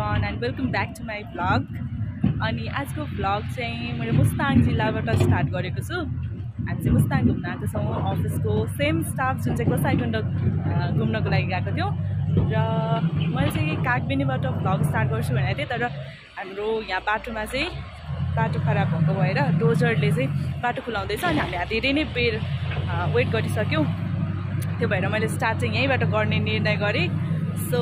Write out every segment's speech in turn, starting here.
everyone and welcome back to my vlog. अनि आजको vlog चाहिँ मैले मुस्ताङ जिल्लाबाट स्टार्ट गरेको छु। हामी चाहिँ मुस्ताङ घुम्न आएको छौँ। अफिसको सेम स्टाफ जुन चाहिँ गोसाइटुण्ड घुम्नको लागि गएको थियो र मैले चाहिँ कागबेनीबाट vlog स्टार्ट गर्छु भनेको थिएँ, तर हाम्रो यहाँ बाटोमा चाहिँ बाटो खराब भएको भएर डोजरले चाहिँ बाटो खुलाउँदैछ अनि हामीले धेरै नै बेर वेट गरिसक्यौँ। त्यो भएर मैले स्टार्ट चाहिँ यहीँबाट गर्ने निर्णय गरेँ। सो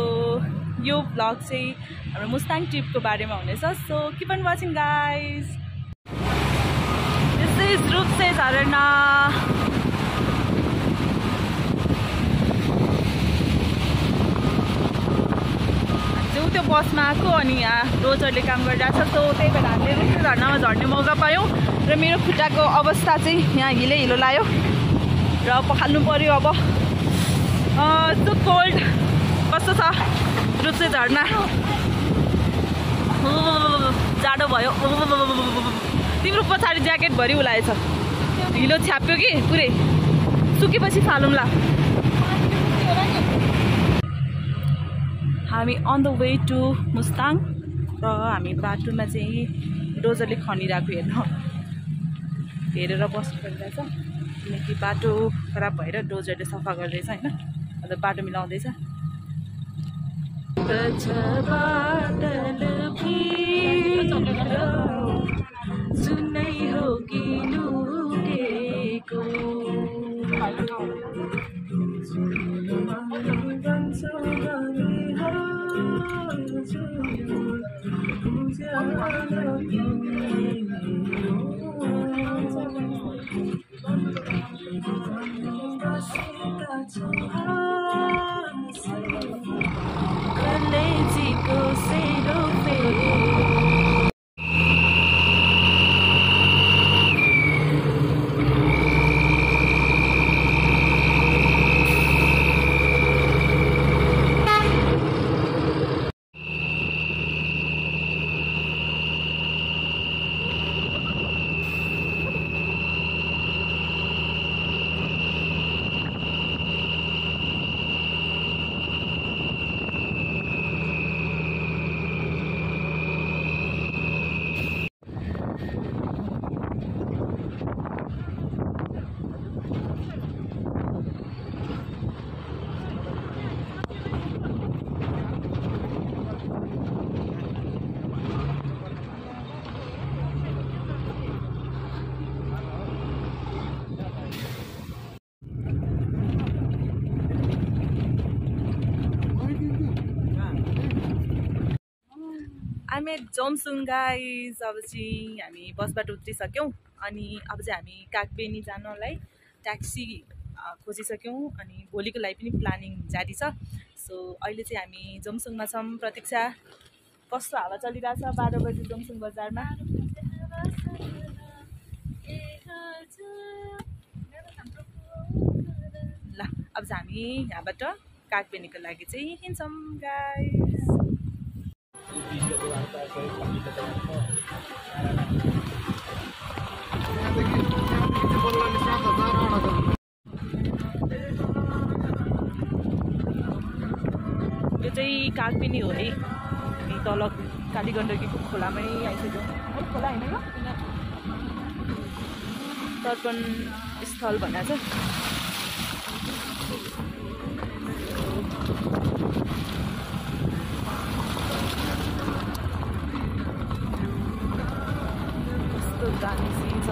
यो भ्लग चाहिँ हाम्रो मुस्ताङ ट्रिपको बारेमा हुनेछ। So keep on watching guys. This is Rupse झरना। जो त्यो बसमा आएको अनि यहाँ रोजरले काम गरिरहेछ। सो त्यही भएर हामीले रूपसे झरनामा झर्ने मौका पायौँ र मेरो खुट्टाको अवस्था चाहिँ यहाँ हिलो हिलो लाग्यो र पखाल्नु पर्यो। अब सो कोल्ड कस्तो छ रूपसे झरना? जाडो भयो। तिम्रो पछाडि ज्याकेट भरि उलाएछ, हिलो छ्याप्यो कि पुरै। सुकेपछि फालौँला। हामी on the way to Mustang र हामी बाटोमा चाहिँ डोजरले खनिरहेको हेरेर बस्नु परिरहेछ किनकि बाटो खराब भएर डोजरले सफा गर्दैछ होइन, अन्त बाटो मिलाउँदैछ। सुनै हो कि लुकेको कलेजीको सेरो हामी जोमसुङ गाइज। अब चाहिँ हामी बसबाट उत्रिसक्यौँ अनि अब चाहिँ हामी कागबेनी जानलाई ट्याक्सी खोजिसक्यौँ अनि भोलिको लागि पनि प्लानिङ जारी छ। सो अहिले चाहिँ हामी जोमसुङमा छौँ। प्रतीक्षा, कस्तो हावा चलिरहेछ 12 बजी जोमसुङ बजारमा? ल अब चाहिँ हामी यहाँबाट कागबेनीको लागि चाहिँ हिँड्छौँ गाइज। यो चाहिँ कागबेनी हो है। हामी तल कालीगण्डकीको खोलामै आइसक्यौँ। खोला होइन र तर्पण स्थल भनेको छ। दामी सिन छ।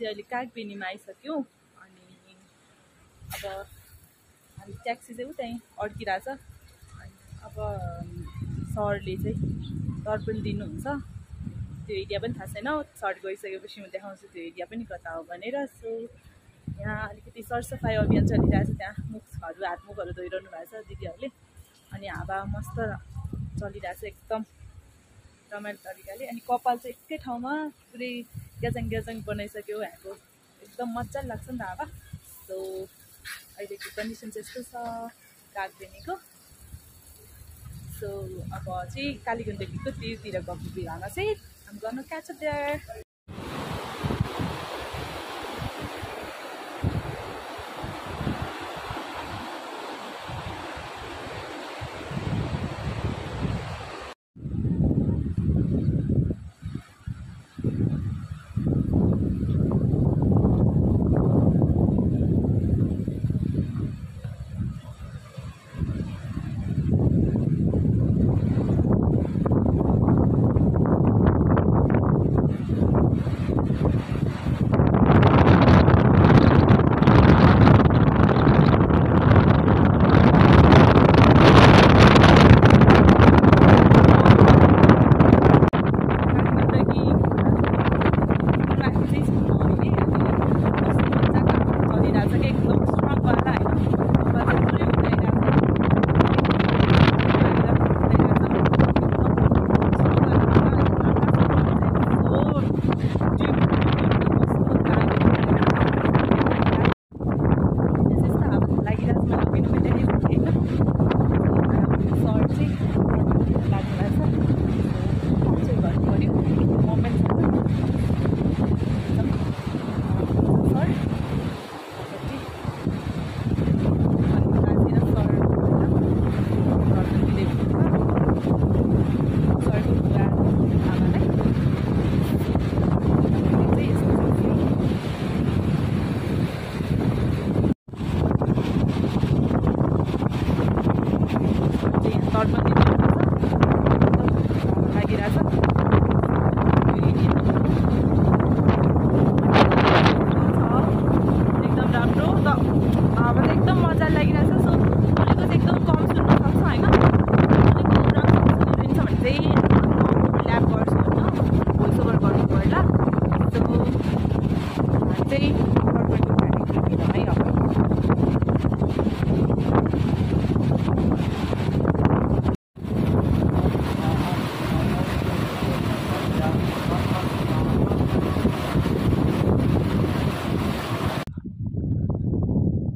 चाहिँ अहिले कागबेनीमा आइसक्यौँ अनि अब हामी ट्याक्सी चाहिँ उतै अड्किरहेछ। अनि अब सरले चाहिँ दर्पण दिनुहुन्छ, त्यो एरिया पनि थाहा छैन, सर गइसकेपछि म देखाउँछु त्यो एरिया पनि कता हो भनेर। सो यहाँ अलिकति सरसफाइ अभियान चलिरहेछ, त्यहाँ मुखहरू हातमुखहरू धोइरहनु भएको छ दिदीहरूले। अनि हावा मस्त चलिरहेछ एकदम रमाइलो तरिकाले। अनि कपाल चाहिँ एकै ठाउँमा पुरै ग्याजाङ ग्याजाङ बनाइसक्यो यहाँको, एकदम मजाले लाग्छ नि त हावा। सो अहिलेको कन्डिसन चाहिँ यस्तो छ कागबेनीको। सो अब चाहिँ कालीगण्डकीको तीरतिर गएको बेलामा चाहिँ I'm gonna catch up there.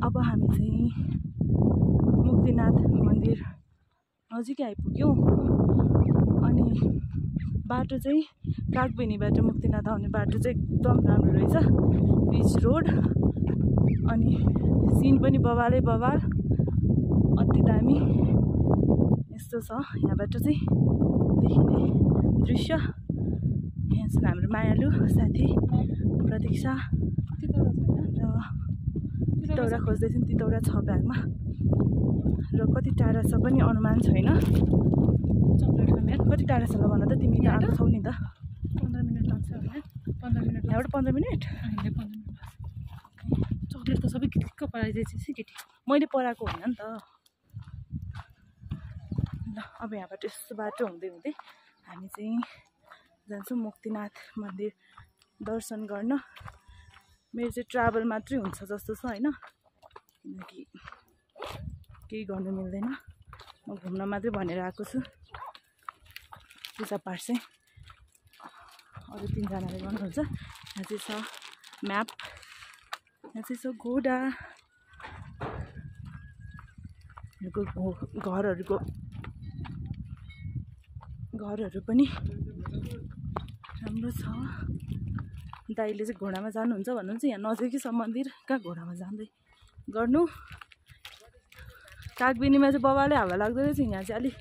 अब हामी चाहिँ मुक्तिनाथ मन्दिर नजिकै आइपुग्यौँ। अनि बाटो चाहिँ कागबेनीबाट मुक्तिनाथ आउने बाटो चाहिँ एकदम राम्रो रहेछ, बिच रोड। अनि सिन पनि बवालै बवाल, अति दामी। यस्तो छ यहाँबाट चाहिँ देखिने दृश्य। यहाँ चाहिँ हाम्रो मायालु साथी प्रतीक्षा र तितौरा खोज्दैछौँ। तितौरा छ ब्यागमा र कति टाढा छ पनि अनुमान छैन। कति टाढा छ ल भन त, तिमी त आएको छौ नि त। 15 मिनट लाग्छ होला। 15 मिनट यहाँबाट 15 मिनट। अहिले 15 मिनट लाग्छ। चक्लेट त सबै किक्क पराइदिएछ केटी, मैले पराएको होइन नि त। ल अब यहाँबाट यस्तो बाटो हुँदै हुँदै हामी चाहिँ जान्छौँ मुक्तिनाथ मन्दिर दर्शन गर्न। मेरो चाहिँ ट्राभल मात्रै हुन्छ जस्तो छ होइन, किनकि केही गर्नु मिल्दैन। म घुम्न मात्रै भनेर आएको छु। पूजापाठ चाहिँ अरू 3 जनाले गर्नुहुन्छ। यहाँ चाहिँ छ म्याप, यहाँ चाहिँ छ घोडा, घरहरू पनि राम्रो छ। दाइले चाहिँ घोडामा जानुहुन्छ भन्नुहुन्छ। यहाँ नजिकै छ मन्दिर, कहाँ घोडामा जाँदै गर्नु। कागबेनीमा चाहिँ बबाले हावा लाग्दो रहेछ, यहाँ चाहिँ अलिक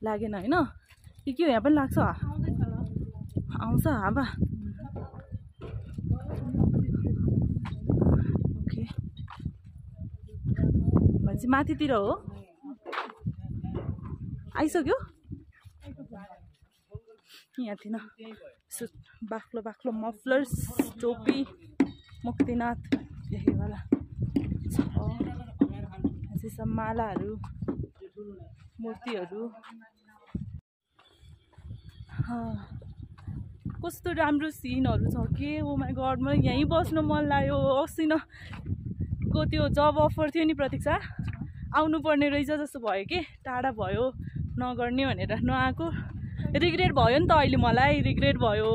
लागेन होइन। के हो यहाँ पनि लाग्छ, आउँछ हावा। ओके भनेपछि माथितिर हो, आइसक्यो। यहाँ थिएन बाक्लो बाक्लो मफलर्स, टोपी मुक्तिनाथ लेखेवाला छ। यसै सब मालाहरू मूर्तिहरू कस्तो राम्रो सिनहरू छ के। ओ माई गड मलाई यहीँ बस्नु मन लाग्यो। अस्ति न को त्यो जब अफर थियो नि प्रतीक्षा आउनुपर्ने रहेछ जस्तो भयो कि टाढा भयो नगर्ने भनेर नआएको। रिग्रेट भयो नि त अहिले मलाई रिग्रेट भयो।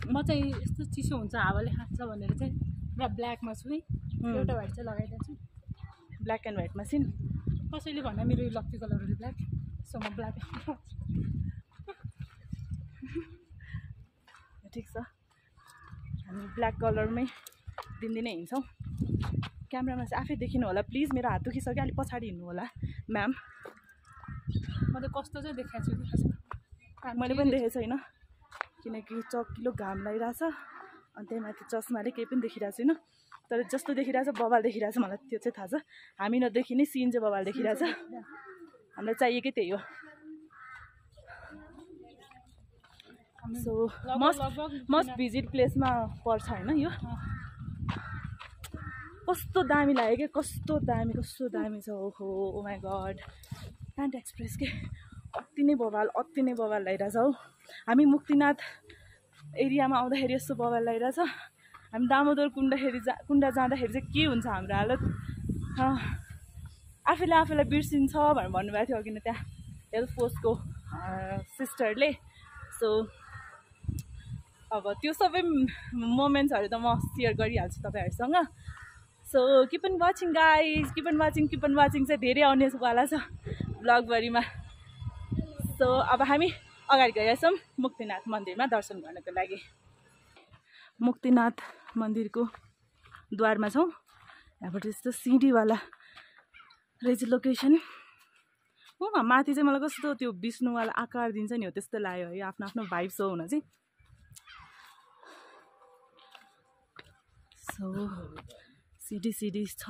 म चाहिँ यस्तो चिसो हुन्छ हावाले खान्छ भनेर चाहिँ पुरा ब्ल्याकमा छु है। एउटा व्हाइट चाहिँ लगाइदिन्छु ब्ल्याक एन्ड व्हाइटमा सिन। कसैले भन्दा मेरो यो लक्की कलरहरू ब्ल्याक सो म ब्ल्याक ठिक छ हामी ब्ल्याक कलरमै दिनदिनै हिँड्छौँ। क्यामेरामा चाहिँ आफै देखिनु होला प्लिज। मेरो हात दुखिसक्यो अलिक पछाडि हिँड्नु होला म्याम। म त कस्तो चाहिँ देखाएको छु मैले पनि देखेको छैन किनकि चकिलो घाम लागिरहेछ अनि त्यही माथि चस्माले केही पनि देखिरहेको छैन। तर जस्तो देखिरहेछ बबाल देखिरहेछ मलाई त्यो चाहिँ थाहा छ। हामी नदेखिने सिन चाहिँ बबाल देखिरहेछ। हामीलाई चाहिएकै त्यही हो। सो मस्ट भिजिट प्लेसमा पर्छ होइन यो। कस्तो दामी लाग्यो क्या कस्तो दामी छ। ओहो ओ माई गड कान्ट एक्सप्रेस के अति नै बबाल लागिरहेछ हौ। हामी मुक्तिनाथ एरियामा आउँदाखेरि यस्तो बबाल लागिरहेछ। हामी दामोदर कुण्डा जाँदाखेरि चाहिँ के हुन्छ हाम्रो हालत। आफैलाई बिर्सिन्छ भनेर भन्नुभएको थियो अघि नै त्यहाँ हेल्थ फोर्सको सिस्टरले। सो अब त्यो सबै मोमेन्ट्सहरू त म सेयर गरिहाल्छु तपाईँहरूसँग। So keep on watching guys keep on watching चाहिँ धेरै आउनेवाला छ ब्लगभरिमा। सो अब हामी अगाडि गइरहेछौँ मुक्तिनाथ मन्दिरमा दर्शन गर्नको लागि। मुक्तिनाथ मन्दिरको द्वारमा छौँ। यहाँबाट यस्तो सिँढीवाला रहेछ लोकेसन। हो माथि चाहिँ मलाई कस्तो त्यो विष्णुवाला आकार दिन्छ नि हो त्यस्तो लाग्यो है। आफ्नो आफ्नो भाइब्स हो हुन चाहिँ। सो सिडी छ। 1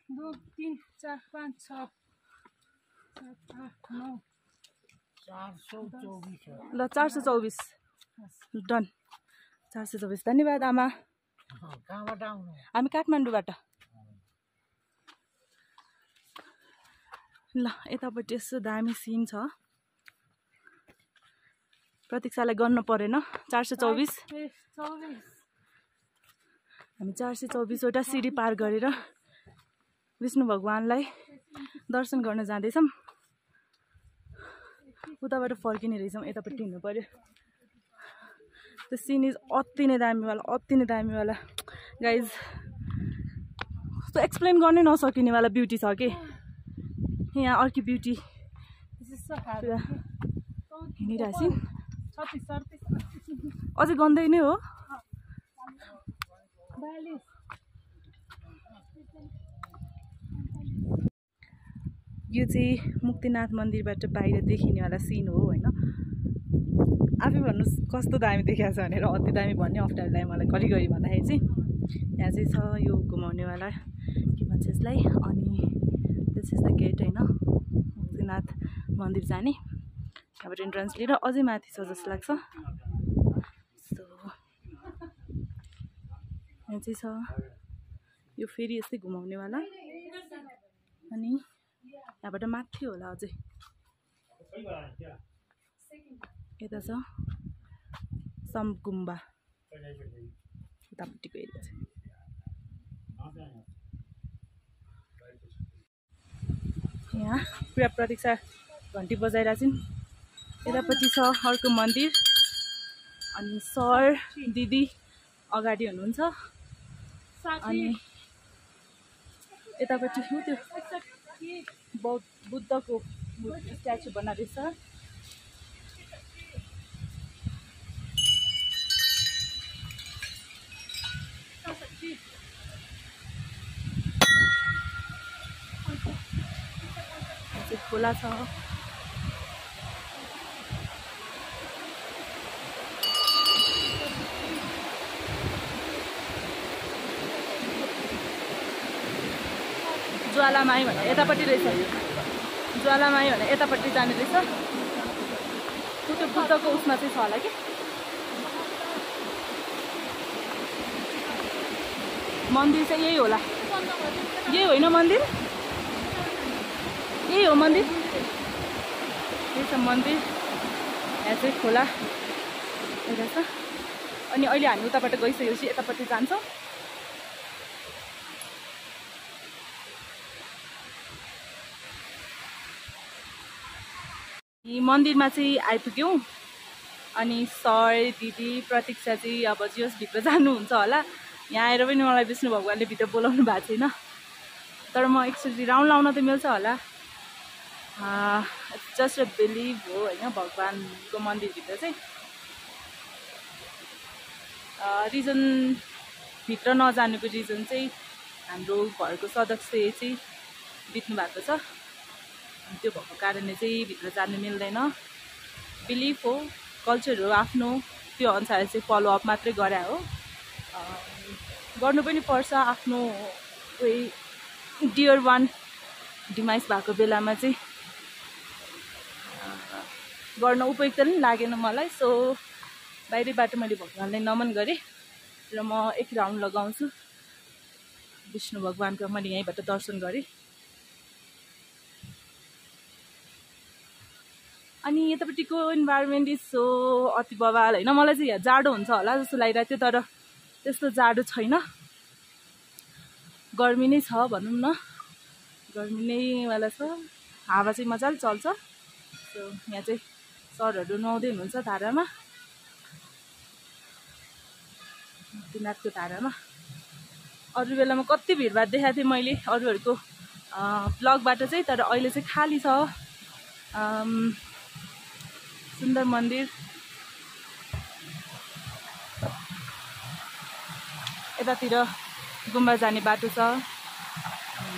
2 3 4 5 6 7 8 9 ल 424 डन 424। धन्यवाद आमा। हामी काठमाडौँबाट। ल यतापट्टि यस्तो दामी सिन छ। प्रतीक्षालाई गर्नु परेन 424। हामी 424वटा सिडी पार गरेर विष्णु भगवानलाई दर्शन गर्न जाँदैछौँ। उताबाट फर्किने रहेछौँ यतापट्टि हिँड्नु पर्यो। त्यो सिन इज अति नै दामीवाला गाइज। कस्तो एक्सप्लेन गर्नै नसकिनेवाला ब्युटी छ कि यहाँ। अर्की ब्युटी हिँडिरहेछ अझै गन्दै नै हो। यो चाहिँ मुक्तिनाथ मन्दिरबाट बाहिर देखिनेवाला सिन हो होइन। आफै भन्नुहोस् कस्तो दामी देखाएको छ भनेर। अति दामी भन्ने अप्ठ्यारो लाग्यो मलाई घरिघरि भन्दाखेरि चाहिँ। यहाँ चाहिँ छ यो घुमाउनेवाला के भन्छ यसलाई। अनि दिस इज द गेट होइन मुक्तिनाथ मन्दिर जाने। यहाँबाट इन्ट्रान्स लिएर अझै माथि छ जस्तो लाग्छ। सो यहाँ चाहिँ छ यो फेरि यस्तै घुमाउनेवाला। अनि यहाँबाट माथि होला अझै। यता छ सम गुम्बा उतापट्टिको एरिया छ। यहाँ पुरा प्रतीक्षा घन्टी बजाइरहेको छिन्। यतापट्टि छ अर्को मन्दिर। अनि सर दिदी अगाडि हुनुहुन्छ। अनि यतापट्टि हो त्यो बुद्धको स्ट्याचु बनाइरहेछ। खोला छ। ज्वालामाई भनेर यतापट्टि रहेछ। ज्वालामाई भनेर यतापट्टि जाने रहेछ। त्यो बुद्धको उसमा चाहिँ छ होला कि मन्दिर चाहिँ यही होला, यही होइन मन्दिर, यही हो मन्दिर, यही छ मन्दिर। यहाँ चाहिँ खोला रहेछ। अनि अहिले हामी उताबाट गइसकेपछि यतापट्टि जान्छौँ। मन्दिरमा चाहिँ आइपुग्यौँ। अनि सर दिदी प्रतीक्षा चाहिँ अब जियोस् भित्र जानुहुन्छ होला। यहाँ आएर पनि मलाई विष्णु भगवान्ले भित्र बोलाउनु भएको छैन, तर म एकचोटि राउन्ड लाउन त मिल्छ होला। जस्ट अ बिलिभ हो होइन भगवान्को मन्दिरभित्र चाहिँ। रिजन भित्र नजानुको रिजन चाहिँ हाम्रो घरको सदस्य चाहिँ बित्नु भएको छ, त्यो भएको कारणले चाहिँ भित्र जानु मिल्दैन। बिलिफ हो, कल्चर हो आफ्नो, त्यो अनुसार चाहिँ फलोअप मात्रै गरे हो। गर्नु पनि पर्छ आफ्नो कोही डियर वान डिमाइस भएको बेलामा चाहिँ गर्न उपयुक्त पनि लागेन मलाई। सो बाहिरबाट मैले भगवान्लाई नमन गरेँ र म एक राउन्ड लगाउँछु। विष्णु भगवान्को मैले यहीँबाट दर्शन गरेँ। अनि यतापट्टिको इन्भाइरोमेन्ट इज सो अति बवाल होइन। मलाई चाहिँ यहाँ जाडो हुन्छ होला जस्तो लागिरहेको थियो, तर त्यस्तो जाडो छैन, गर्मी नै छ भनौँ न, गर्मी नै वाला छ। हावा चाहिँ मजाले चल्छ। सो यहाँ चाहिँ सरहरू नुहाउँदै हुनुहुन्छ धारामा, दिनाथको धारामा। अरू बेलामा कति भिडभाड देखाएको थिएँ मैले अरूहरूको ब्लगबाट चाहिँ, तर अहिले चाहिँ खाली छ। सुन्दर मन्दिर। यतातिर गुम्बा जाने बाटो छ।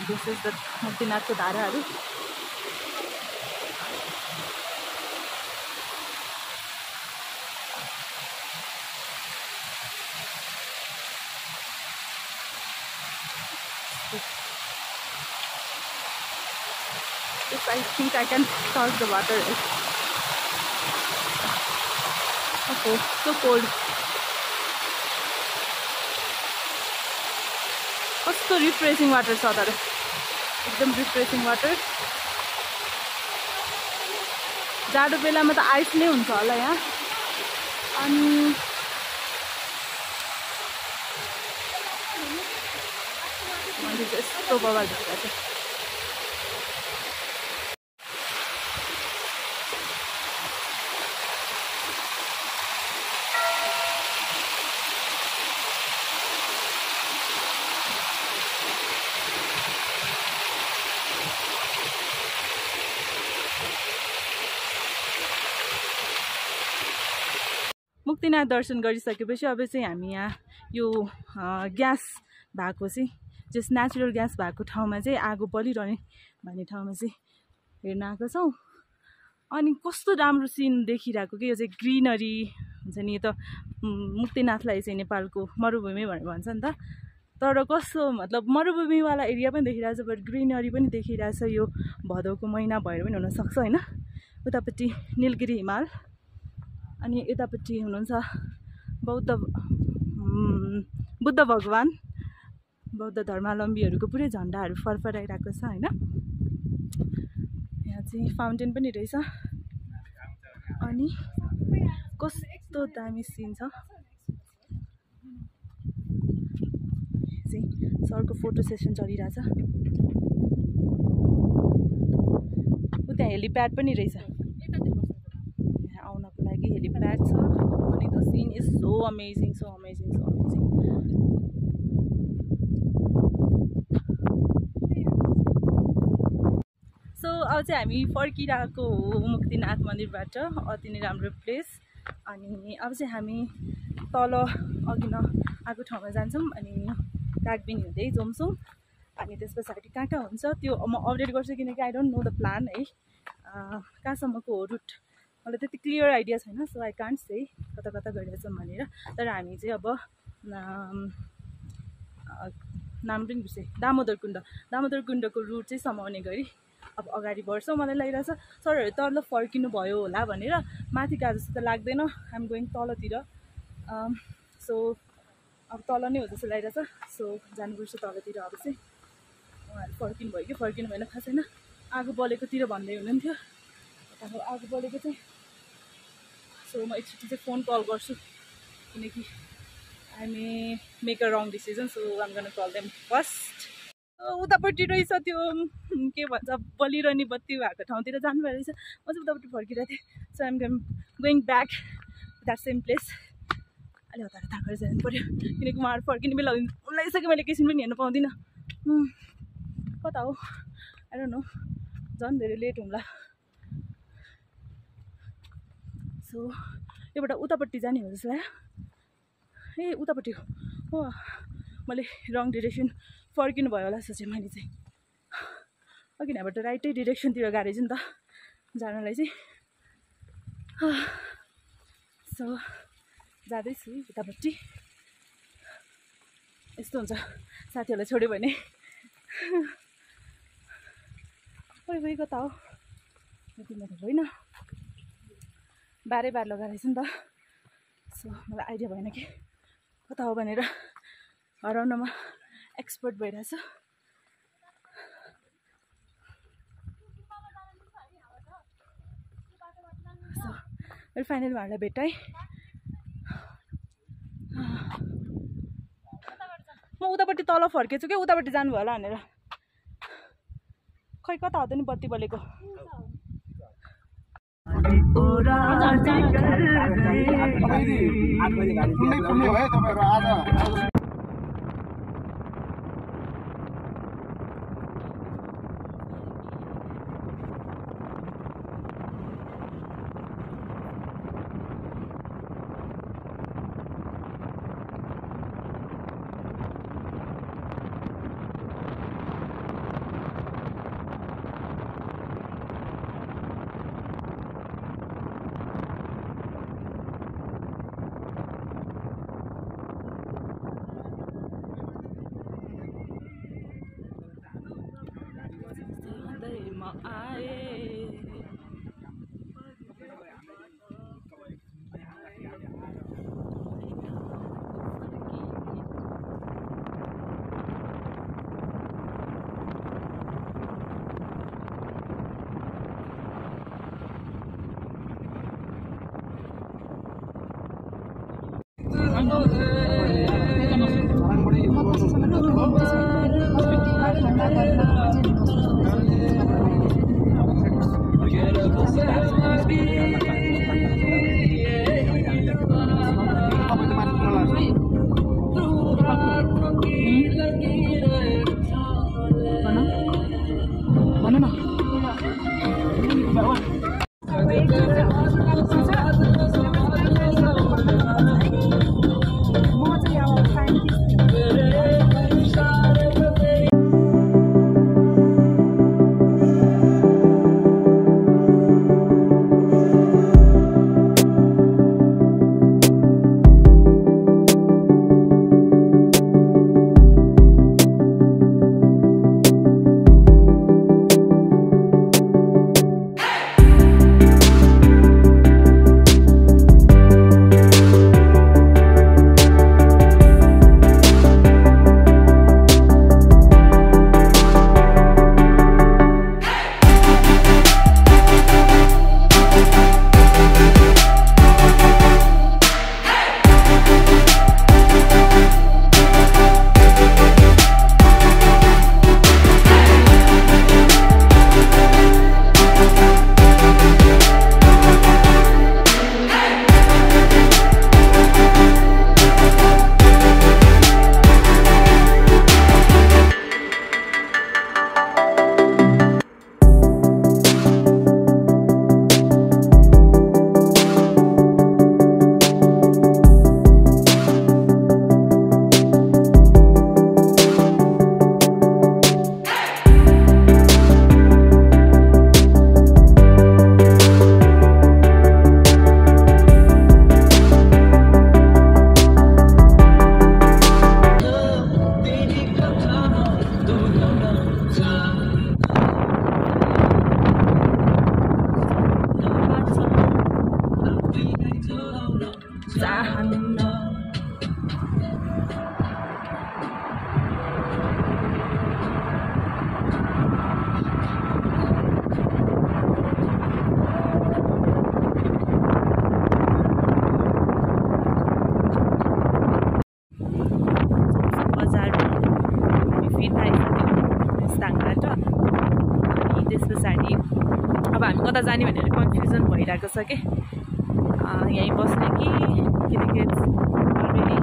दिस इज द मुक्तिनाथको धाराहरू। Yes, I think I can touch the water. Okay, so cold. कस्तो रिफ्रेसिङ वाटर छ तर, एकदम रिफ्रेसिङ वाटर। जाडो बेलामा त आइस नै हुन्छ होला यहाँ। अनि मैले चाहिँ यस्तो बवाल भइरहेको छ। मुक्तिनाथ दर्शन गरिसकेपछि अब चाहिँ हामी यहाँ यो ग्यास भएको चाहिँ जस नेचुरल ग्यास भएको ठाउँमा चाहिँ आगो बलिरहने भन्ने ठाउँमा चाहिँ हेर्न आएको छौँ। अनि कस्तो राम्रो सिन देखिरहेको कि यो चाहिँ ग्रिनरी हुन्छ नि। यो त मुक्तिनाथलाई चाहिँ नेपालको मरुभूमि भनेर भन्छ नि त, तर कस्तो मतलब मरुभूमिवाला एरिया पनि देखिरहेछ, बट ग्रिनरी पनि देखिरहेछ। यो भदौको महिना भएर पनि हुनसक्छ होइन। उतापट्टि निलगिरी हिमाल, अनि यतापट्टि हुनुहुन्छ बुद्ध भगवान्, बौद्ध धर्मावलम्बीहरूको पुरै झन्डाहरू फरफराइरहेको छ होइन। यहाँ चाहिँ फाउन्टेन पनि रहेछ। अनि कस्तो दामी सिन छ। चाहिँ सरको फोटो सेसन चलिरहेछ। उता हेलिप्याड पनि रहेछ, यहाँ आउनको लागि हेलिप्याड छ। अनि the scene is so amazing, so amazing, so amazing. So अब चाहिँ हामी फर्किरहेको हो मुक्तिनाथ मन्दिरबाट। अति नै राम्रो प्लेस। अनि अब चाहिँ हामी तल अघि न आएको ठाउँमा जान्छौँ। अनि कागबिनी हुँदै जोम्सुङ, अनि त्यस पछाडि कहाँ कहाँ हुन्छ त्यो म अपडेट गर्छु, किनकि I don't know the plan है। कहाँसम्मको हो रुट मलाई त्यति क्लियर आइडिया छैन। सो आई कान्ट से कता कता गइरहेछौँ भनेर। तर हामी चाहिँ अब नाम पनि बिर्सेँ, दामोदर कुण्डको रुट चाहिँ समाउने गरी अब अगाडि बढ्छौँ। मलाई लागिरहेछ सरहरू तल फर्किनु भयो होला भनेर, माथि गएको जस्तो त लाग्दैन। आइएम गोइङ तलतिर। सो अब तल नै हो जस्तो लागिरहेछ सो जानुपर्छ तलतिर अब चाहिँ उहाँहरू फर्किनु भयो कि फर्किनु भएन थाहा छैन आगो बलेकोतिर भन्दै हुनुहुन्थ्यो अब आगो बलेको चाहिँ सो म एकचोटि चाहिँ फोन कल गर्छु किनकि I may make a wrong decision so आम गर्न कल देम फर्स्ट उतापट्टि रहेछ त्यो के भन्छ बलिरहने बत्ती भएको ठाउँतिर जानुभएको रहेछ म चाहिँ उतापट्टि फर्किरहेको थिएँ so I'm going back that same place अलि हतार थाकेर जानु पऱ्यो किनकि उहाँहरू फर्किने बेला उनीलाइसक्यो मैले एकैछिन पनि हेर्नु पाउँदिनँ कता हो आई डोन्ट नो झन् धेरै लेट हुँला सो योबाट उतापट्टि जाने हो जस्तो लाग्यो ए उतापट्टि हो मैले रङ डिरेक्सन फर्किनु भयो होला सोचेँ मैले चाहिँ अघि यहाँबाट राइटै डिरेक्सनतिर गाडी चाहिँ नि त जानलाई चाहिँ सो जाँदैछु उतापट्टि यस्तो हुन्छ साथीहरूलाई छोड्यो भने खोइ खोइ कता हो यतिमा त होइन बार लगाएर रहेछ नि त सो मलाई आइडिया भएन कि कता हो भनेर हराउनमा एक्सपर्ट भइरहेछ सो मैले फाइनली उहाँहरूलाई भेटाएँ म उतापट्टि तल फर्केछु क्या उतापट्टि जानुभयो होला भनेर खै कता हो त नि बत्ती बलेको आइसक्यो मुस्ताङबाट। अनि त्यस पछाडि अब हामी कता जाने भनेर कन्फ्युजन भइरहेको छ कि यहीँ बस्ने कि किनकि अलरेडी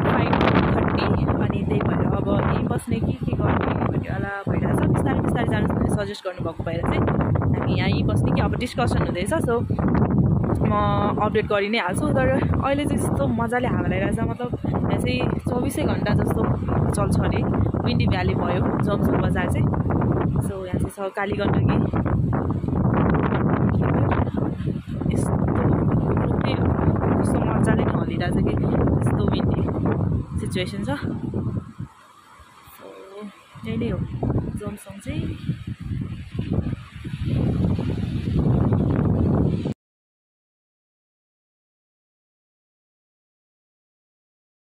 5:30 अनि त्यही भएर अब यहीँ बस्ने कि के गर्ने भन्नेवाला भइरहेछ। बिस्तारै बिस्तारै जानु भनेर सजेस्ट गर्नुभएको भएर चाहिँ हामी यहीँ बस्ने कि अब डिस्कसन हुँदैछ। सो म अपडेट गरि नै हाल्छु। तर अहिले चाहिँ यस्तो मजाले हावा लगाइरहेछ, मतलब यहाँ चाहिँ 24 घन्टा जस्तो चल्छ अरे। विन्डी भ्याली भयो जोमसोङ बजार चाहिँ। सो यहाँ चाहिँ छ कालीगण्डकी। यस्तो मजाले हलिरहेछ कि यस्तो विन्डी सिचुएसन छ। सो यही नै हो जोमसोङ चाहिँ।